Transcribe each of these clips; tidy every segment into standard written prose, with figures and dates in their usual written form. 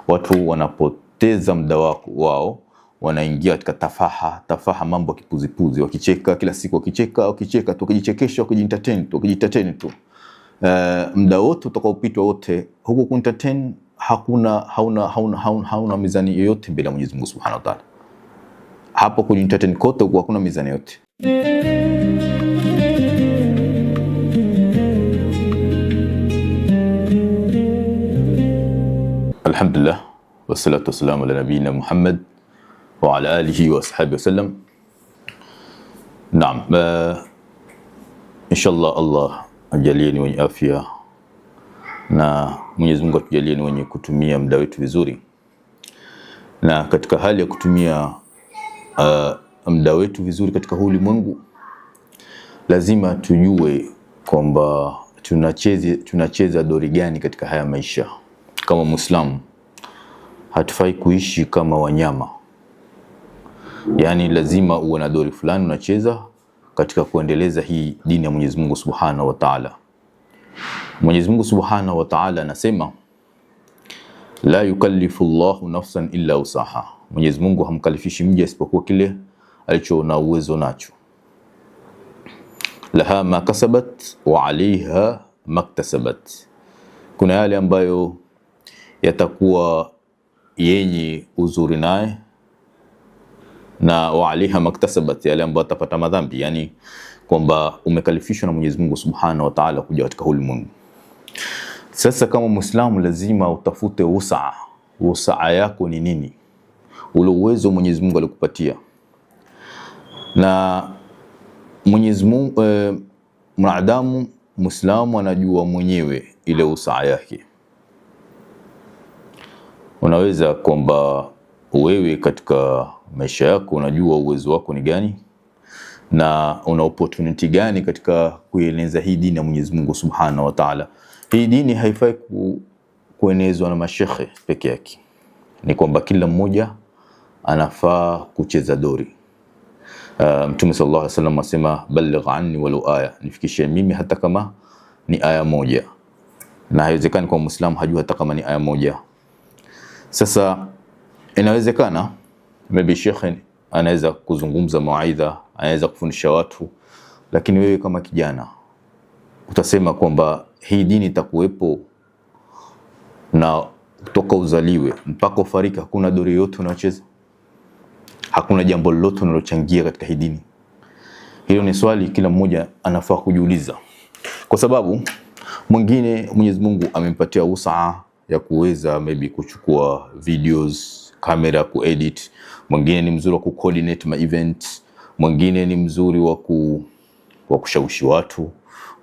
watu wanapoteza muda wao, wanaingia katika tafaha, mambo ya kipuzipuzi, wakicheka kila siku, wakicheka tu, wakijichekesha, wakijientertain tu. Muda wote utakaopitwa wote huko kuentertain, hauna mizani yoyote mbele ya Mwenyezi Mungu Subhanahu wa Ta'ala. Hapo kujientertain kote huko hakuna mizani yote. Alhamdulillah, wassalatu wassalamu ala nabiyina Muhammad wa ala alihi wa ashabihi wasallam. Naam, inshallah Allah ajalie ni wenye afya na Mwenyezi Mungu atujalie ni wenye kutumia muda wetu vizuri. Na katika hali ya kutumia muda wetu vizuri katika huu ulimwengu, lazima tujue kwamba tunacheza dori gani katika haya maisha. Kama Muislamu hatufai kuishi kama wanyama, yani lazima uwe na dori fulani unacheza katika kuendeleza hii dini ya Mwenyezi Mungu Subhanahu wa Ta'ala. Mwenyezi Mungu Subhanahu wa Ta'ala anasema la yukallifu Allahu nafsan illa usaha. Mwenyezi Mungu hamkalifishi mja isipokuwa kile alicho na uwezo nacho. Laha ma kasabat wa alaiha maktasabat. Kuna yale ambayo yatakuwa yenye uzuri naye, na wa alaiha maktasabat, yale ambayo atapata madhambi, yani kwamba umekalifishwa na Mwenyezi Mungu Subhanahu wa Ta'ala kuja katika ulimwengu. Sasa kama Muislamu lazima utafute usaa yako ni nini, ule uwezo Mwenyezi Mungu alikupatia. Na Mwenyezi Mungu mwanadamu Muislamu anajua mwenyewe ile usaa yake. Unaweza kwamba wewe katika maisha yako unajua uwezo wako ni gani na una opportunity gani katika kueneza hii dini ya Mwenyezi Mungu Subhanahu wa Ta'ala. Hii dini haifai kuenezwa na mashekhe peke yake. Ni kwamba kila mmoja anafaa kucheza dori. Mtume sallallahu alaihi wasallam asema balligh anni walau aya, nifikishie mimi hata kama ni aya moja. Na haiwezekani kwa Muislamu hajui hata kama ni aya moja. Sasa inawezekana maybe shekhe anaweza kuzungumza mawaidha, anaweza kufundisha watu, lakini wewe kama kijana utasema kwamba hii dini itakuwepo na kutoka uzaliwe mpaka ufariki, hakuna dori yote unacheza, hakuna jambo lolote unalochangia katika hii dini. Hilo ni swali kila mmoja anafaa kujiuliza, kwa sababu mwingine Mwenyezi Mungu amempatia usaa ya kuweza maybe kuchukua videos, kamera, kuedit. Mwingine ni mzuri wa kucoordinate ma events, mwingine ni mzuri wa kushawishi watu,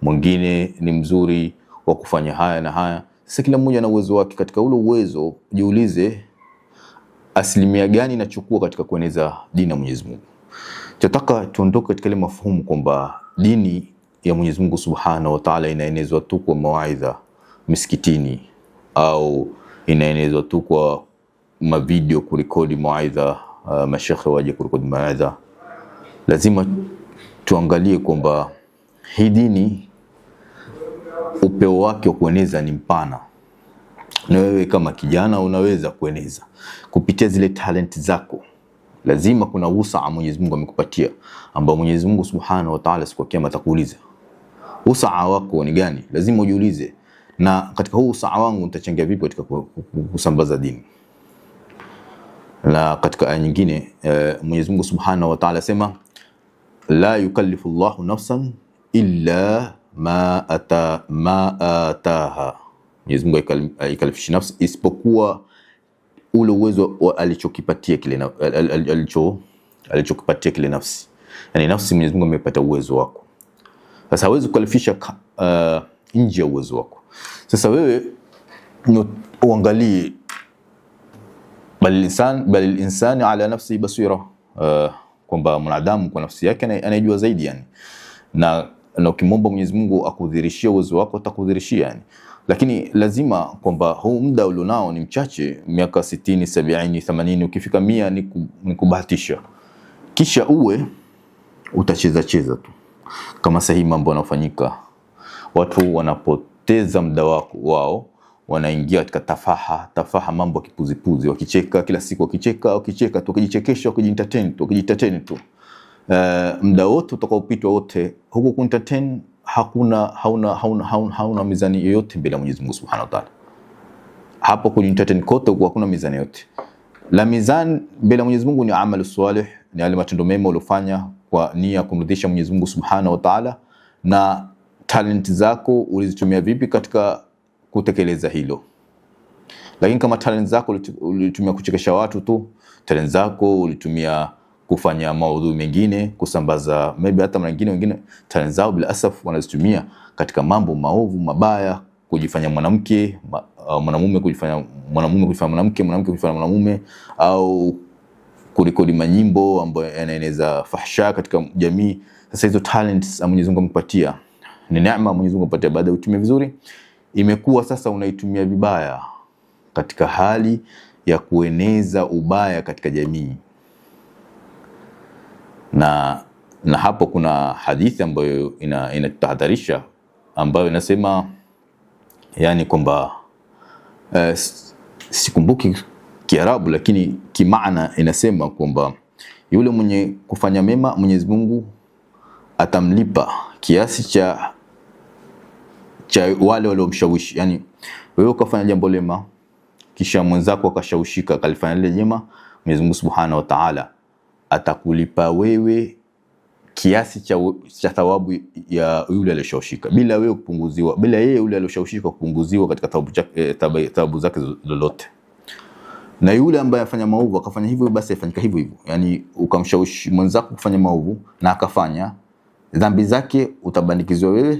mwingine ni mzuri wa kufanya haya na haya. Sasa kila mmoja na uwezo wake. Katika ule uwezo jiulize asilimia gani nachukua katika kueneza dini ya Mwenyezi Mungu. Tunataka tuondoke katika ile mafuhumu kwamba dini ya Mwenyezi Mungu Subhanahu wa Ta'ala inaenezwa tu kwa mawaidha misikitini, au inaenezwa tu kwa mavideo kurekodi mawaidha, mashekhe waje kurekodi mawaidha. Lazima tuangalie kwamba hii dini upeo wake wa kueneza ni mpana, na wewe kama kijana unaweza kueneza kupitia zile talent zako. Lazima kuna usaa Mwenyezi Mungu amekupatia, ambao Mwenyezi Mungu Subhanahu wa Ta'ala siku ya kiyama atakuuliza usaa wako ni gani. Lazima ujiulize, na katika huu usaa wangu nitachangia vipi katika kusambaza dini. Na katika aya nyingine Mwenyezi Mungu Subhanahu wa Ta'ala sema la yukallifu Allahu nafsan illa ma ataha. Mwenyezi Mungu haikalifishi nafsi isipokuwa ule uwezo alichokipatia kile nafsi. Yani nafsi Mwenyezi Mungu amepata uwezo wako. Sasa hawezi kukalifisha nje ya uwezo wako. Sasa wewe uangalie bal insani ala nafsi basira, kwamba mwanadamu kwa nafsi yake anajua zaidi yani. Na ukimwomba Mwenyezi Mungu akudhirishie uwezo wako atakudhirishia yani. Lakini lazima kwamba huu muda ulionao ni mchache, miaka 60, 70, 80, ukifika 100 ni kubahatisha. Kisha uwe utacheza tu. Kama sahihi mambo yanafanyika, watu wanapoteza muda wao wanaingia katika tafaha, mambo ya kipuzipuzi, wakicheka kila siku, wakicheka tu, wakijichekesha, wakijientertain tu. Muda wote utakaopitwa wote huko kuentertain, hauna mizani yoyote mbele ya Mwenyezi Mungu Subhanahu wa Ta'ala. Hapo kujientertain kote huko hakuna mizani yote. La mizani mbele ya Mwenyezi Mungu ni amalu salih, ni yale matendo mema uliofanya kwa nia kumridhisha Mwenyezi Mungu Subhanahu wa Ta'ala, na talent zako ulizitumia vipi katika kutekeleza hilo. Lakini kama talent zako ulitumia kuchekesha watu tu, talent zako ulitumia kufanya maudhui mengine, kusambaza maybe hata wengine talent zao bila asaf wanazitumia katika mambo maovu mabaya, kujifanya mwanamke, mwanamume kujifanya mwanamke, mwanamke kujifanya mwanamume, au kurekodi manyimbo ambayo yanaeneza fahsha katika jamii. Sasa hizo talents Mwenyezi Mungu amepatia, ni neema Mwenyezi Mungu amepatia, baada ya kutumia vizuri imekuwa sasa unaitumia vibaya katika hali ya kueneza ubaya katika jamii. Na hapo kuna hadithi ambayo inatahadharisha, ambayo inasema yani kwamba sikumbuki Kiarabu, lakini kimaana inasema kwamba yule mwenye kufanya mema Mwenyezi Mungu atamlipa kiasi cha wale waliomshawishi. Yani wewe ukafanya jambo lema kisha mwenzako akashawishika akalifanya lile jema, Mwenyezi Mungu Subhanahu wa Ta'ala atakulipa wewe kiasi cha thawabu ya yule aliyeshawishika, bila wewe kupunguziwa, bila yeye yule aliyeshawishika kupunguziwa katika thawabu zake lolote. Na yule ambaye afanya maovu akafanya hivyo, basi afanyika hivyo hivyo. Yani ukamshawishi mwenzako kufanya maovu na akafanya, dhambi zake utabandikizwa wewe,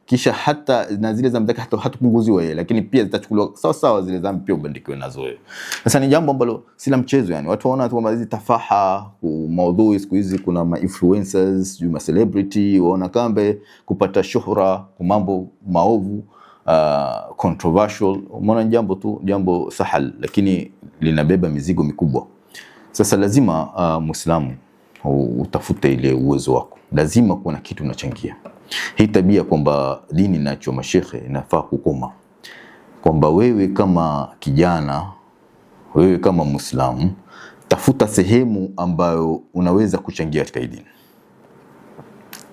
kisha hata na zile dhambi zake hatapunguziwa yeye, lakini pia zitachukuliwa sawa sawa, zile dhambi pia ubandikiwe nazo wewe. Sasa ni jambo ambalo si la mchezo. Yani watu waona kwamba hizi tafaha maudhui siku hizi, kuna ma influencers, ma celebrity, waona kambe kupata shuhura kwa mambo maovu, controversial, umeona jambo sahal, lakini linabeba mizigo mikubwa. Sasa lazima Muislamu utafute ile uwezo wako, lazima kuwa na kitu unachangia. Hii tabia kwamba dini inacho mashekhe inafaa kukoma, kwamba wewe kama kijana, wewe kama Muislamu, tafuta sehemu ambayo unaweza kuchangia katika dini.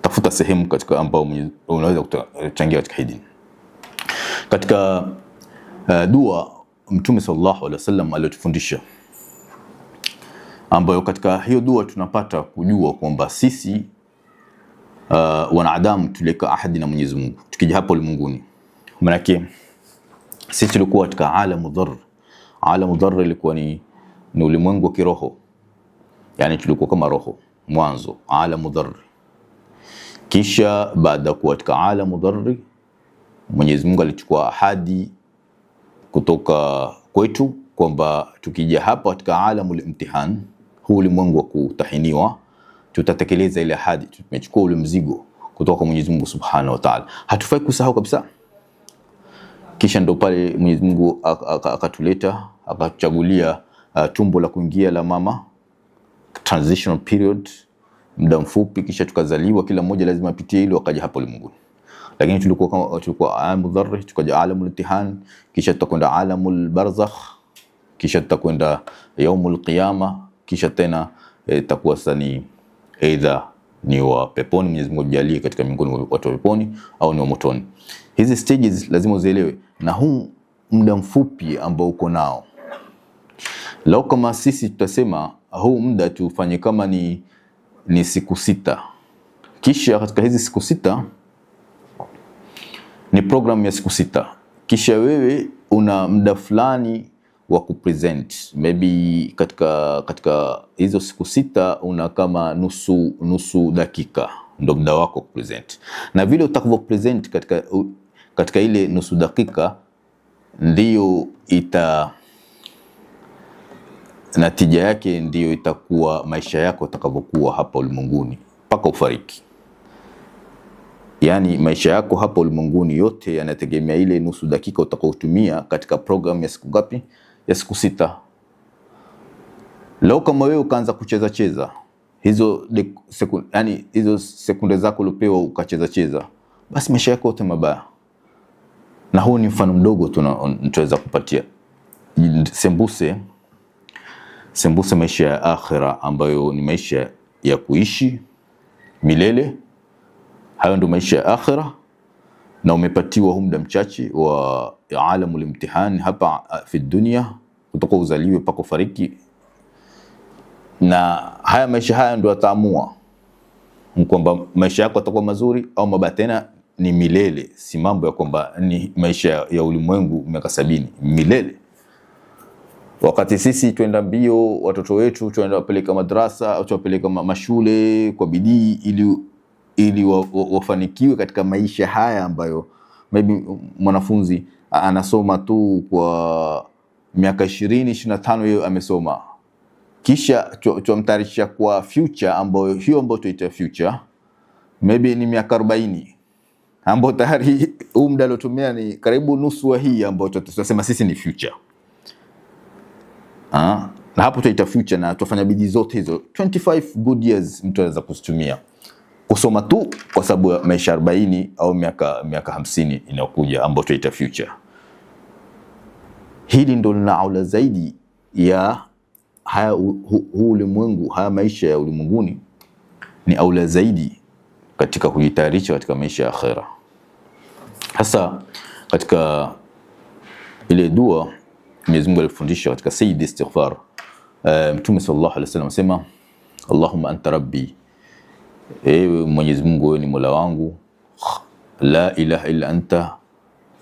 Tafuta sehemu katika ambayo unaweza kuchangia katika dini. Katika dua Mtume sallallahu alaihi wasallam aliyotufundisha, ambayo katika hiyo dua tunapata kujua kwamba sisi wanadamu tuleka ahadi na Mwenyezi Mungu tukija hapo ulimwenguni. Maana sisi tulikuwa katika alamu dhar. Alamu dhar ilikuwa ni ulimwengu wa kiroho, yani tulikuwa kama roho mwanzo, alamu dhar. Kisha baada kuwa katika alamu dhar, Mwenyezi Mungu alichukua ahadi kutoka kwetu kwamba tukija hapa katika alamu al-imtihan, huu ulimwengu wa kutahiniwa, tutatekeleza ile ahadi. Tumechukua ule mzigo kutoka kwa Mwenyezi Mungu Subhanahu wa Ta'ala, hatufai kusahau kabisa. Kisha ndo pale Mwenyezi Mungu akatuleta, akatuchagulia tumbo la kuingia la mama, transitional period, muda mfupi, kisha tukazaliwa. Kila mmoja lazima apitie hilo akaja hapo ulimwenguni. Lakini tulikuwa alamu dharri, tukaja alamu al-imtihan, kisha tutakwenda alamu al-barzakh, kisha tutakwenda yaumul qiyama, kisha tena itakuwa sasa ni either ni wa peponi, Mwenyezi Mungu ajalie katika miongoni mwa watu wa peponi, au ni wa motoni. Hizi stages lazima uzielewe, na huu muda mfupi ambao uko nao. Lao kama sisi tutasema huu muda tufanye kama ni siku 6, kisha katika hizi siku 6 ni program ya siku 6, kisha wewe una muda fulani wa kupresent, maybe katika hizo siku 6 una kama nusu dakika ndo muda wako kupresent, na vile utakavyo present katika ile nusu dakika ndiyo natija yake ndiyo itakuwa maisha yako utakavyokuwa hapa ulimwenguni mpaka ufariki. Yani maisha yako hapa ulimwenguni yote yanategemea ile nusu dakika utakayotumia katika program ya siku ngapi? Ya siku 6. Leo kama wewe ukaanza kucheza hizo hizo sekunde zako ulopewa ukacheza, basi maisha yako yote mabaya. Na huu ni mfano mdogo tunaweza kupatia. Sembuse maisha ya akhira ambayo ni maisha ya kuishi milele. Hayo ndio maisha ya akhira, na umepatiwa muda mchache wa alamul imtihan hapa fi dunia, kutoka uzaliwe mpaka ufariki. Na haya maisha haya ndio ataamua kwamba maisha yako yatakuwa mazuri au mabaya. Tena ni milele, si mambo ya kwamba ni maisha ya ulimwengu miaka 70, milele. Wakati sisi twenda mbio, watoto wetu twenda wapeleka madrasa au tuwapeleka mashule kwa bidii ili wafanikiwe katika maisha haya ambayo maybe mwanafunzi anasoma tu kwa miaka 20-25 yeye amesoma, kisha tumtayarisha kwa future ambayo tuita future maybe ni miaka 40, ambayo tayari huu muda aliotumia ni karibu nusu wa hii ambayo tutasema sisi ni future. Na hapo tuita future, na tufanya bidii zote hizo 25 good years mtu anaweza kuzitumia kusoma tu kwa sababu ya maisha 40 au miaka 50 inayokuja ambayo tuita future. Hili ndo lina aula zaidi ya haya ulimwengu. Haya maisha ya ulimwenguni ni aula zaidi katika kujitayarisha katika maisha ya akhera. Hasa katika ile dua Mwenyezi Mungu alifundisha katika Sayyid Istighfar, Mtume sallallahu alaihi wasallam asema, Allahumma anta rabbi, ewe Mwenyezi Mungu wewe ni Mola wangu, la ilaha illa anta,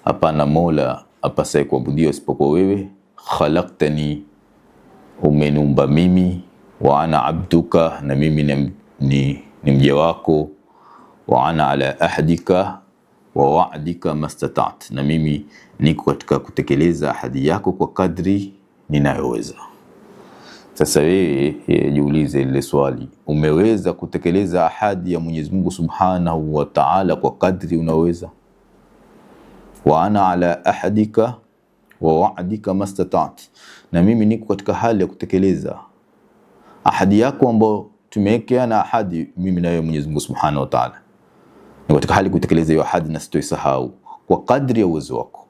hapana mola apasaye kuabudiwa isipokuwa wewe, khalaqtani, umeniumba mimi, wa ana abduka, na mimi ni mja wako, wa ana ala ahdika wa wa'dika mastata'at, na mimi niko katika kutekeleza ahadi yako kwa kadri ninayoweza. Sasa wewe jiulize ile swali, umeweza kutekeleza ahadi ya Mwenyezi Mungu Subhanahu wa Ta'ala kwa kadri unaweza? Wa ana ala ahadika wa wa'dika mastata'at, na mimi niko katika hali ya kutekeleza ahadi yako ambayo tumewekeana ahadi mimi na wewe Mwenyezi Mungu Subhanahu wa Ta'ala. Niko katika hali kutekeleza hiyo ahadi na sitoisahau kwa kadri ya uwezo wako,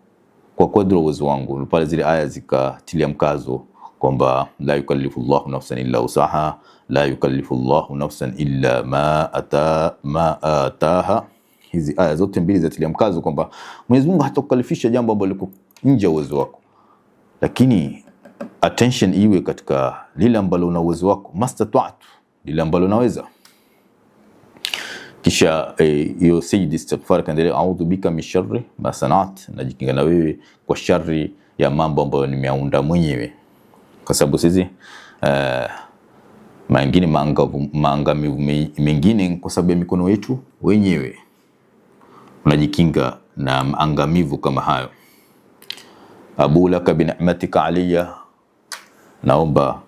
kwa kadri ya uwezo wangu. Pale zile aya zikatilia mkazo kwamba la yukallifu Allahu nafsan illa usaha, la yukallifu Allahu nafsan illa ma ataha. Hizi aya zote mbili zatilia mkazo kwamba Mwenyezi Mungu hatakukalifisha jambo ambalo liko nje ya uwezo wako, lakini attention iwe katika lile ambalo una uwezo wako, mastata'tu, lile ambalo unaweza. Kisha hiyo Sayyid Istighfar kaendelea, a'udhu bika min sharri ma sana'at, najikinga na wewe kwa shari ya mambo ambayo nimeaunda mwenyewe, kwa sababu sisi maangamivu mengine kwa sababu ya mikono yetu wenyewe. Unajikinga na maangamivu kama hayo. Abu laka bi ni'matika alayya, naomba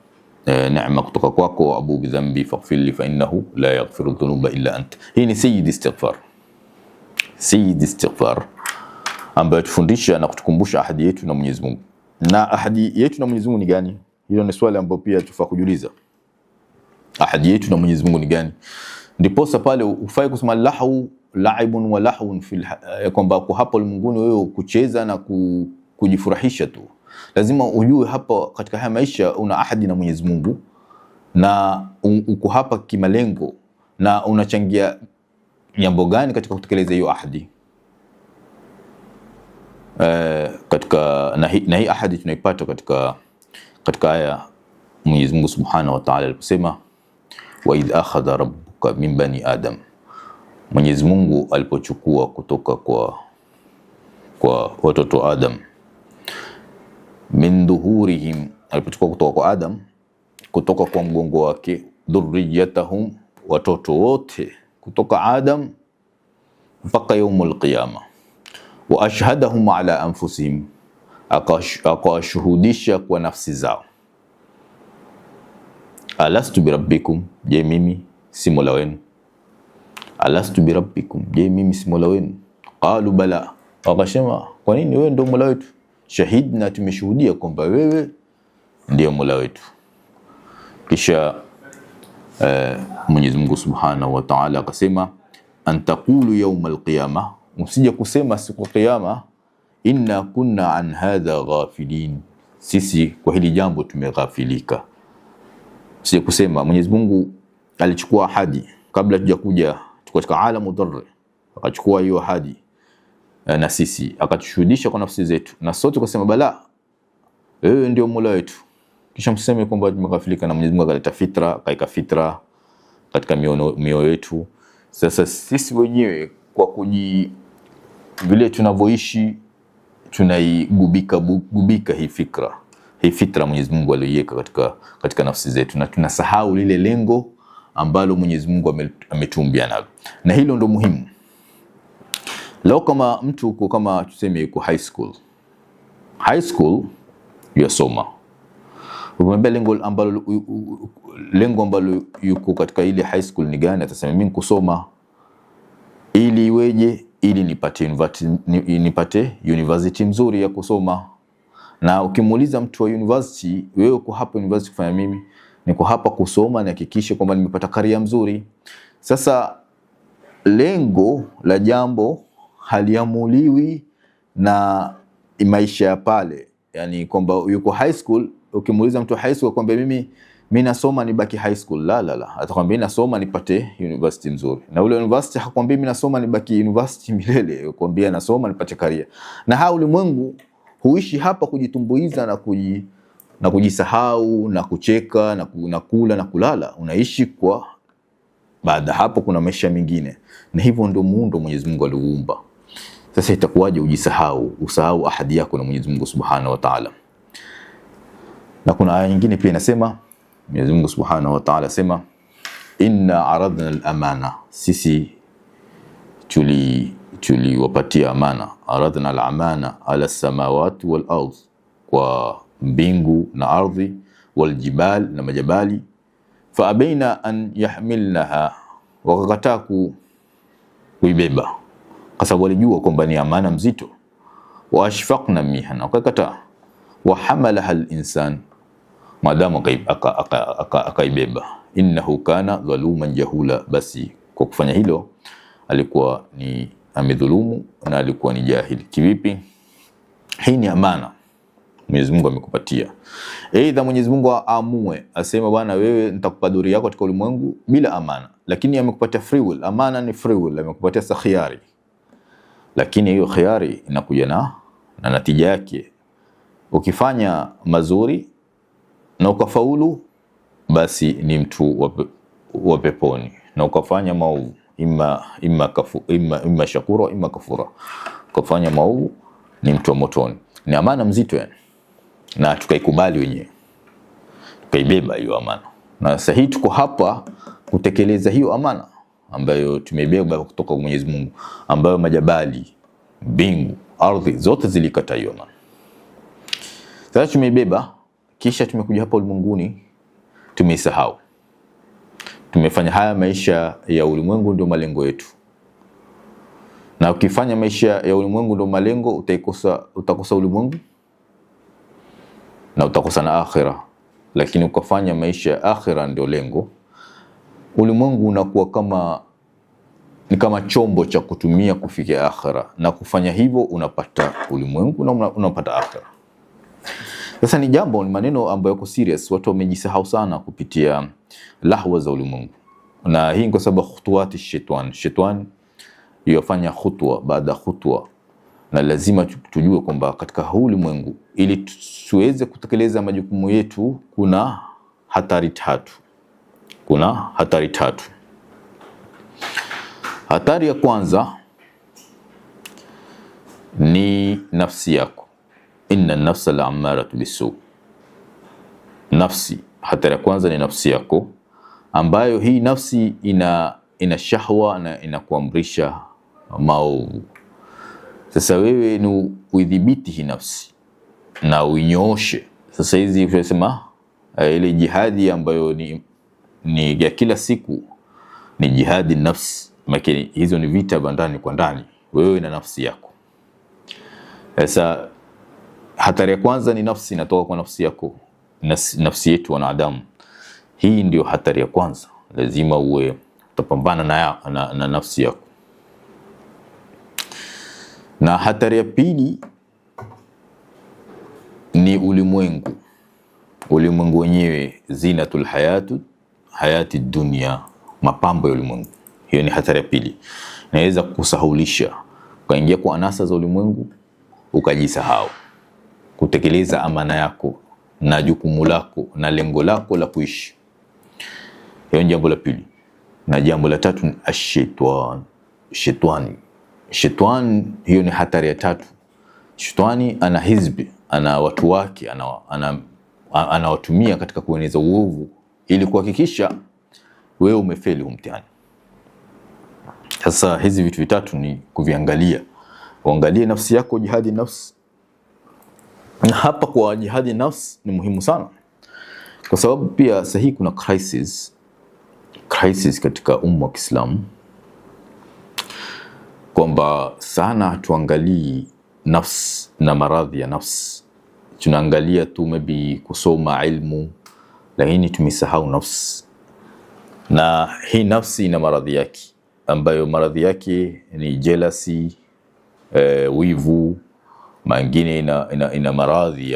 neema kutoka kwako. Abu bi dhanbi faghfir li fa innahu la yaghfiru dhunuba illa ant. Hii ni Sayyid Istighfar. Sayyid Istighfar ambayo tufundisha na kutukumbusha ahadi yetu na Mwenyezi Mungu. Na ahadi yetu na Mwenyezi Mungu ni gani? Hilo ni swali ambalo pia tufaa kujiuliza. Ahadi yetu na Mwenyezi Mungu ni gani? Ndiposa pale ufai kusema laibun wa lahun kwamba kwa hapo ulimwenguni wewe kucheza na kujifurahisha tu. Lazima ujue hapa katika haya maisha una ahadi na Mwenyezi Mungu, na uko hapa kimalengo, na unachangia jambo gani katika kutekeleza hiyo ahadi. Na hii ahadi tunaipata katika aya Mwenyezi Mungu Subhanahu wa Ta'ala aliposema, wa idh akhadha rabbuka min bani adam, Mwenyezi Mungu alipochukua kutoka kwa watoto Adam, min dhuhurihim, alipochukua kutoka kwa Adam, kutoka kwa mgongo wake, dhurriyatahum, watoto wote kutoka Adam mpaka yaumul qiyama, wa ashhadahum ala anfusihim, akawashuhudisha kwa nafsi zao, alastu birabbikum, je mimi si mola wenu? Alastu birabbikum, je mimi si mola wenu? Qalu bala, wakasema kwa nini wewe ndio mola wetu? Shahidna, tumeshuhudia kwamba wewe ndio mola wetu. Kisha Mwenyezi Mungu Subhanahu wa Ta'ala akasema, antaqulu yawmal qiyama, usije kusema siku ya kiyama, inna kunna an hadha ghafilin, sisi kwa hili jambo tumeghafilika. Si kusema Mwenyezi Mungu alichukua ahadi kabla tujakuja katika alamu dharr, akachukua hiyo ahadi na sisi akatushuhudisha kwa nafsi zetu, na sote kusema bala, wewe ndio Mola wetu. Kisha mseme kwamba tumeghafilika, na Mwenyezi Mungu akaleta fitra, kaika fitra katika mioyo yetu. Sasa sisi wenyewe kwa vile tunavyoishi tunaigubika hii fitra Mwenyezi Mungu aliyoiweka katika nafsi zetu, na tunasahau lile lengo ambalo Mwenyezi Mungu ametuumbia nalo, na hilo ndo muhimu. Leo kama mtu uko kama tuseme yuko high school yasoma, umwambia lengo ambalo yuko katika ile high school ni gani? Atasema mimi kusoma ili iweje? Ili nipate university mzuri ya kusoma. Na ukimuuliza mtu wa university, wewe uko hapa university kufanya? Mimi niko hapa kusoma na hakikisha kwamba nimepata career mzuri. Sasa lengo la jambo haliamuliwi na maisha ya pale, yani kwamba yuko high school. Ukimuuliza mtu high school kwamba mimi nasoma nibaki high school, la, atakwambia mimi nasoma nipate university mzuri. Na ule university hakwambii mimi nasoma nibaki university milele, akwambia nasoma nipate career. Na hao ulimwengu huishi hapa kujitumbuiza na kujisahau na kucheka na kula na kulala. Unaishi kwa baada hapo kuna maisha mengine, na hivyo ndio muundo Mwenyezi Mungu aliuumba. Sasa itakuwaje usahau ahadi yako na Mwenyezi Mungu Subhanahu wa Ta'ala? Na kuna aya nyingine pia inasema, Mwenyezi Mungu Subhanahu wa Ta'ala sema, inna aradna al-amana, sisi tuliwapatia amana. Aradna al-amana ala samawati wal ardh, kwa mbingu na ardhi, wal jibal na majabali. Fa abaina an yahmilnaha, wakakataa kuibeba kwa sababu walijua kwamba ni amana mzito. Wa ashfaqna minha, wakakataa. Wa hamalaha al-insan, madamu akaibeba. Innahu kana dhaluman jahula, basi kwa kufanya hilo alikuwa ni amedhulumu na alikuwa ni jahili. Kivipi? Hii ni amana Mwenyezi Mungu amekupatia. Aidha Mwenyezi Mungu aamue asema bwana, wewe nitakupa duri yako katika ulimwengu bila amana, lakini amekupatia free will. Amana ni free will, amekupatia khiari, lakini hiyo khiari inakuja na natija yake. Ukifanya mazuri na ukafaulu, basi ni mtu wa peponi, na ukafanya maovu imma shakura imma kafura, ukafanya maovu ni mtu wa motoni. Ni amana mzito yani, na tukaikubali wenyewe, tukaibeba hiyo amana. Na sasa hii tuko hapa kutekeleza hiyo amana ambayo tumeibeba kutoka kwa Mwenyezi Mungu, ambayo majabali, mbingu, ardhi zote zilikata hiyo amana. Sasa tumeibeba, kisha tumekuja hapa ulimwenguni tumeisahau. Tumefanya haya maisha ya ulimwengu ndio malengo yetu. Na ukifanya maisha ya ulimwengu ndio malengo, utakosa ulimwengu na utakosa na akhira. Lakini ukafanya maisha ya akhira ndio lengo, ulimwengu unakuwa ni kama chombo cha kutumia kufikia akhira, na kufanya hivyo unapata ulimwengu na unapata akhira. Sasa ni maneno ambayo yako serious. Watu wamejisahau sana kupitia lahwa za ulimwengu, na hii kwa sababu khutuwati shaitan yafanya khutwa baada khutwa. Na lazima tujue kwamba katika huu ulimwengu, ili tuweze kutekeleza majukumu yetu, kuna hatari tatu. Hatari ya kwanza ni nafsi yako. Inna nafsa la'ammaratu bisu. Nafsi, hatari ya kwanza ni nafsi yako, ambayo hii nafsi ina shahwa na inakuamrisha maovu. Sasa wewe ni udhibiti hii nafsi na uinyooshe. Sasa hizi tunasema ile jihadi ambayo ni ya kila siku ni jihadi nafsi, makini hizo ni vita bandani kwa ndani, wewe na nafsi yako. Sasa hatari ya kwanza ni nafsi, inatoka kwa nafsi yako, nafsi yetu wanadamu. Hii ndio hatari ya kwanza, lazima utapambana na nafsi yako. Na hatari ya pili ni ulimwengu. Ulimwengu wenyewe zinatul hayati dunia, mapambo ya ulimwengu. Hiyo ni hatari ya pili. Inaweza kukusahulisha, ukaingia kwa anasa za ulimwengu ukajisahau kutekeleza amana yako na jukumu lako na lengo lako la kuishi. Hiyo ni jambo la pili. Na jambo la tatu ni shetani. Hiyo ni hatari ya tatu. Shetani ana hizbi, ana watu wake, anawatumia katika kueneza uovu ili kuhakikisha wewe umefeli mtihani. Sasa hizi vitu vitatu ni kuviangalia. Uangalie nafsi yako, jihadi nafsi. Na hapa kwa jihadi nafsi ni muhimu sana, kwa sababu pia sahihi kuna crisis katika umma wa Kiislamu, kwamba sana tuangalii nafsi na maradhi ya nafsi. Tunaangalia tu maybe kusoma ilmu, lakini tumesahau nafsi. Na hii nafsi ina maradhi yake, ambayo maradhi yake ni jealousy, wivu. Mengine ina maradhi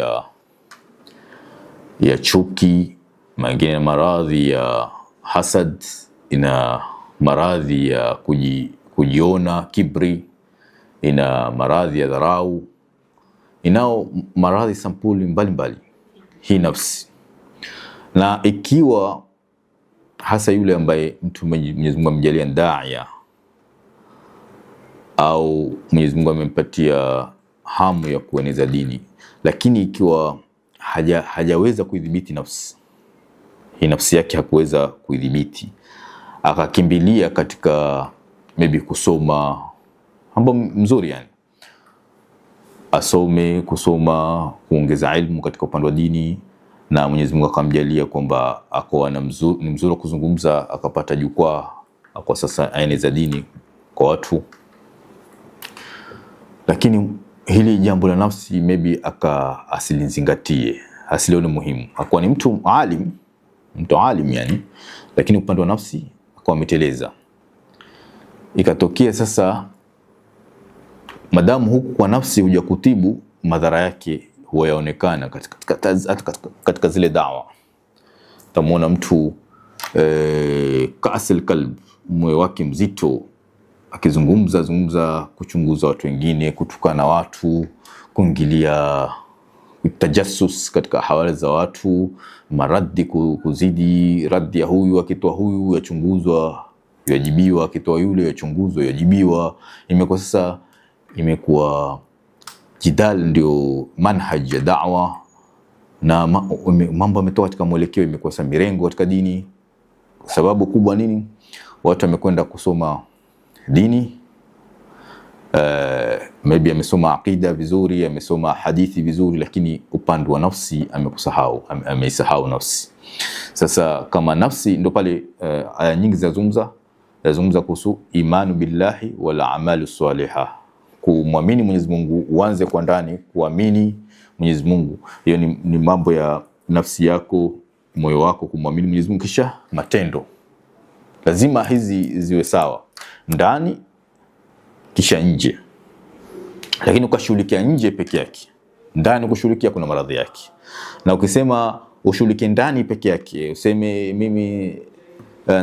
ya chuki, mengine maradhi ya hasad, ina maradhi ya kujiona, kibri, ina maradhi ya dharau, inao maradhi sampuli mbalimbali hii nafsi. Na ikiwa hasa yule ambaye mtu Mwenyezi Mungu amjalia daia, au Mwenyezi Mungu amempatia hamu ya kueneza dini, lakini ikiwa hajaweza kuidhibiti nafsi hii, nafsi yake hakuweza kuidhibiti, akakimbilia katika maybe kusoma mambo mzuri, yani asome, kusoma, kuongeza ilmu katika upande wa dini, na Mwenyezi Mungu akamjalia kwamba akawa ni mzuri wa kuzungumza, akapata jukwaa kwa sasa aeneza dini kwa watu, lakini hili jambo la nafsi maybe asilizingatie, asilione muhimu, akawa ni mtu alim yani, lakini upande wa nafsi akawa ameteleza. Ikatokea sasa, madamu huku kwa nafsi huja kutibu, madhara yake huwa yaonekana katika zile dawa. Tamuona mtu kaasil kalb, moyo wake mzito, akizungumza, kuchunguza watu wengine, kutukana watu, kuingilia tajassus katika hawala za watu, maradhi kuzidi radhi ya huyu, akitoa huyu yachunguzwa yajibiwa, akitoa yule yachunguzwa yajibiwa. Imekuwa jidal ndio manhaj ya da'wa, na mambo yametoka katika mwelekeo, imekuwa sasa mirengo katika dini. Sababu kubwa nini? Watu wamekwenda kusoma dini, maybe amesoma aqida vizuri, amesoma hadithi vizuri, lakini upande wa nafsi ameisahau nafsi. Sasa kama nafsi, ndo pale aya nyingi zinazungumza kuhusu imanu billahi wal a'malu salihah, kumwamini Mwenyezi Mungu, uanze kwa ndani kuamini Mwenyezi Mungu. Hiyo ni mambo ya nafsi yako, moyo wako kumwamini Mwenyezi Mungu, kisha matendo. Lazima hizi ziwe sawa, ndani kisha nje. Lakini ukashughulikia nje peke yake, ndani kushughulikia kuna maradhi yake. Na ukisema ushughulike ndani peke yake, useme mimi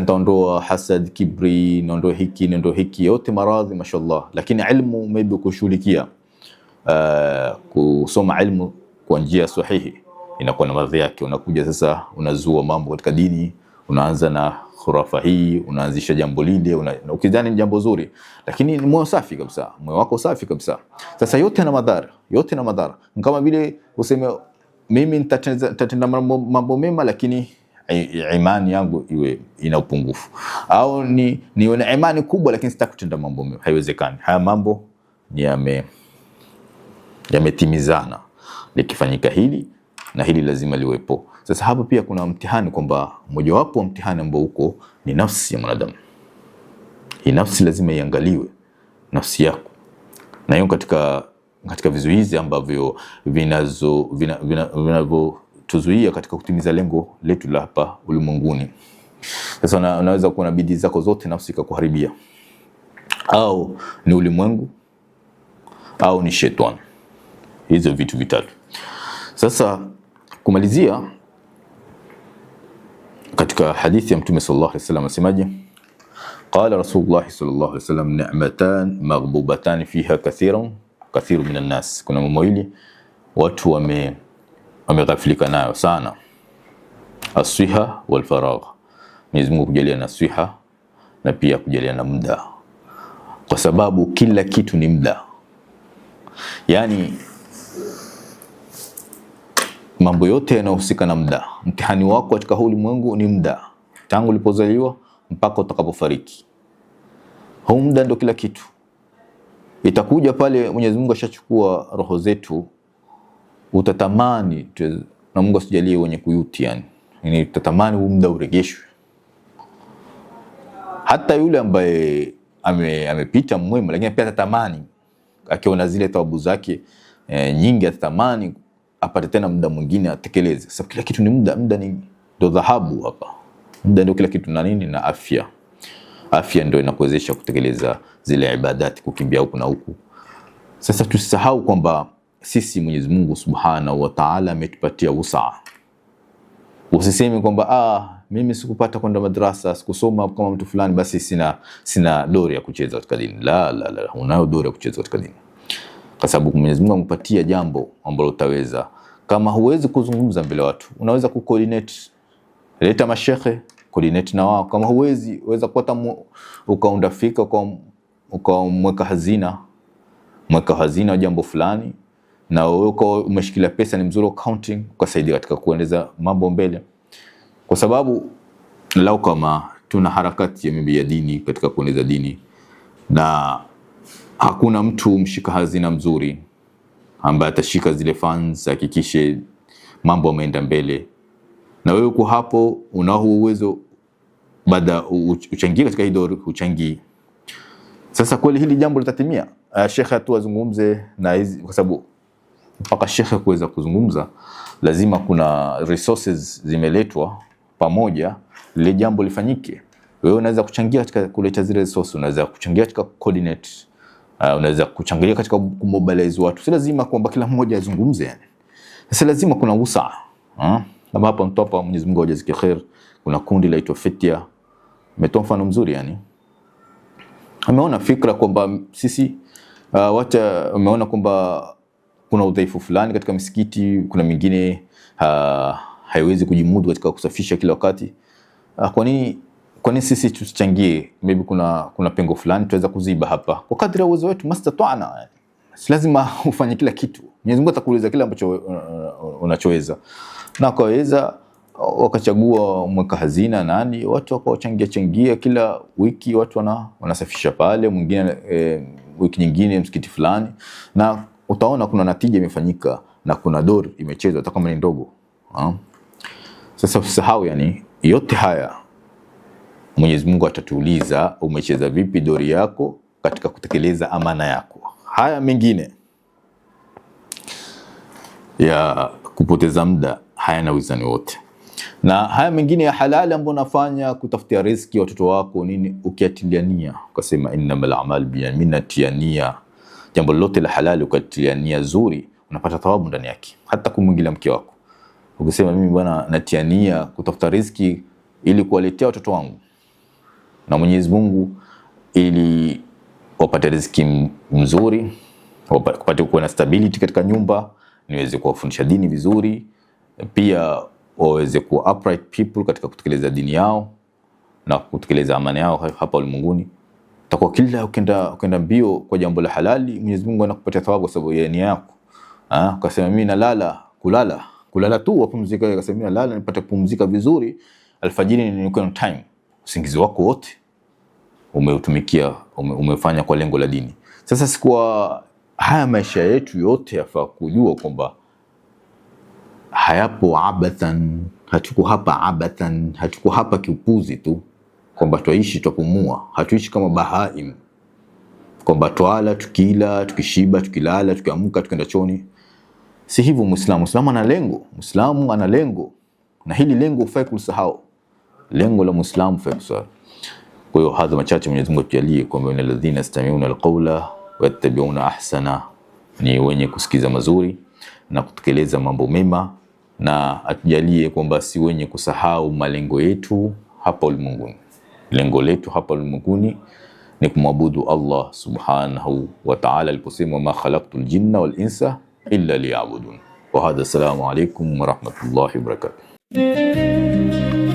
nitaondoa hasad, kibri, naondoa hiki, yote maradhi mashallah, lakini ilmu maybe kushughulikia, kusoma ilmu kwa njia sahihi, inakuwa na maradhi yake. Unakuja sasa unazua mambo katika dini, unaanza na khurafa hii, unaanzisha jambo lile, ukidhani ni jambo zuri, lakini ni moyo safi kabisa, moyo wako safi kabisa. Sasa yote na madhara, kama vile useme mimi nitatenda mambo mema, lakini imani yangu iwe ina upungufu, au niwe na imani kubwa lakini sitaki kutenda mambo mema. Haiwezekani. Haya mambo yametimizana, likifanyika hili na hili lazima liwepo. Sasa hapa pia kuna mtihani, kwamba mojawapo wa mtihani ambao uko ni nafsi ya mwanadamu. Hii nafsi lazima iangaliwe, nafsi yako, na hiyo katika vizuizi ambavyo vinavyotuzuia katika kutimiza lengo letu la hapa ulimwenguni. Sasa unaweza kuwa na bidii zako zote, nafsi ikakuharibia, au ni ulimwengu au ni shetani. Hizo vitu vitatu. Sasa kumalizia, katika hadithi ya Mtume sallallahu alaihi wasallam asemaje? Qala Rasulullah sallallahu alaihi wasallam, ni'matan maghdubatan fiha kathiru minan nas, kuna mambo mawili watu wameghafilika nayo sana, as-siha wal faragh. Mwenyezi Mungu kujalia na siha na pia kujalia na muda, kwa sababu kila kitu ni muda. Yani mambo yote yanahusika na muda. Mtihani wako katika huu ulimwengu ni muda, tangu ulipozaliwa mpaka utakapofariki. Huu muda ndio kila kitu. Itakuja pale Mwenyezi Mungu ashachukua roho zetu, utatamani na Mungu asijalie wenye kuyuti, yani utatamani huu muda uregeshwe. Hata yule ambaye amepita mwema, lakini pia atatamani, akiona zile thawabu zake nyingi, atatamani apate tena muda mwingine atekeleze. Sababu kila kitu ni muda. Muda ni ndo dhahabu hapa. Muda ndio kila kitu, na nini? Na afya. Afya ndio inakuwezesha kutekeleza zile ibadati, kukimbia huku na huku. Sasa tusisahau kwamba sisi Mwenyezi Mungu Subhanahu wa Ta'ala ametupatia wusaa. Usiseme kwamba mimi sikupata kwenda madrasa, sikusoma kama mtu fulani, basi sina dori ya kucheza katika dini. La, unayo dori ya kucheza katika dini, kwa sababu Mwenyezi Mungu amepatia jambo ambalo utaweza. Kama huwezi kuzungumza mbele watu, unaweza kucoordinate, leta mashehe, coordinate na wao. Kama huwezi, weza kupata ukaunda fika, ukamweka hazina, mweka hazina jambo fulani, na wewe umeshikilia pesa, ni mzuri accounting, ukasaidia katika kuendeleza mambo mbele. Kwa sababu lau kama tuna harakati ya dini katika kuendeleza dini, na hakuna mtu mshika hazina mzuri ambaye atashika zile funds, hakikishe mambo yameenda mbele, na wewe uko hapo, unao uwezo baada uchangie katika hii dori, uchangie. Sasa kweli hili jambo litatimia? Shekhe tu azungumze na hizi, kwa sababu mpaka shekhe kuweza kuzungumza lazima kuna resources zimeletwa pamoja, lile jambo lifanyike. Wewe unaweza kuchangia katika kuleta zile resources, unaweza kuchangia katika coordinate, unaweza kuchangia katika kumobilize watu. Si lazima kwamba kila mmoja azungumze yani. Sasa lazima kuna wusa. Kama hapa mtopa, Mwenyezi Mungu ajazikie khair, kuna kundi laitwa Fitia, umetoa mfano mzuri yani. Ameona fikra kwamba sisi ameona kwamba kuna udhaifu fulani katika misikiti, kuna mingine haiwezi kujimudu katika kusafisha kila wakati. Kwa nini sisi tusichangie? Maybe kuna pengo fulani tuweza kuziba hapa kwa kadri ya uwezo wetu, mastata'na. Si lazima ufanye kila kitu. Mwenyezi Mungu atakuuliza kile ambacho unachoweza. Na kaweza wakachagua mweka hazina nani, watu wakachangia kila wiki, watu wanasafisha pale, mwingine wiki nyingine msikiti fulani, na utaona kuna natija imefanyika na kuna dori imechezwa hata kama ni ndogo. Sasa usisahau yani, yote haya Mwenyezi Mungu atatuuliza umecheza vipi dori yako katika kutekeleza amana yako. Haya mengine ya kupoteza muda hayana wizani wote, na haya mengine ya halali ambayo unafanya kutafutia riziki watoto wako nini, ukiatilia nia, ukasema innamal a'mal binniyati, nia jambo lolote la halali ukatilia nia nzuri, unapata thawabu ndani yake. Hata kumwingilia mke wako, ukisema mimi bwana natia nia kutafuta riziki ili kuwaletea watoto wangu na Mwenyezi Mungu, ili wapate riziki mzuri, wapate kuwa na stability katika nyumba, niweze kuwafundisha dini vizuri, pia waweze kuwa upright people katika kutekeleza dini yao na kutekeleza amana yao hapa ulimwenguni. Utakuwa kila ukenda mbio kwa jambo la halali, Mwenyezi Mungu anakupatia thawabu kwa sababu ya nia yako. Ukasema mimi nalala, kulala tu wapumzika, ukasema mimi nalala nipate kupumzika vizuri, alfajiri niko on time. Usingizi wako wote umeutumikia, umefanya kwa lengo la dini. Sasa sikuwa haya maisha yetu yote yafaa kujua kwamba hayapo abathan, hatuko hapa abathan, hatuko hapa kiupuzi tu, kwamba tuishi tupumua, hatuishi kama bahaim, kwamba twala tukila, tukishiba, tukilala, tukiamka, tukienda choni. Si hivyo Muislamu ana lengo. Muislamu ana lengo, na hili lengo ufai kusahau. Lengo la Muislamu ufai kusahau. Kwa hiyo hadha machache Mwenyezi Mungu atujalie kwamba alladhina yastami'una alqawla wa yattabi'una ahsana, ni wenye kusikiza mazuri na kutekeleza mambo mema, na atujalie kwamba si wenye kusahau malengo yetu hapa ulimwenguni. Lengo letu hapa ulimwenguni ni kumwabudu Allah subhanahu wa ta'ala aliposema, ma khalaqtul jinna wal insa illa liya'budun. Wa hadha, assalamu alaykum wa rahmatullahi wa barakatuh.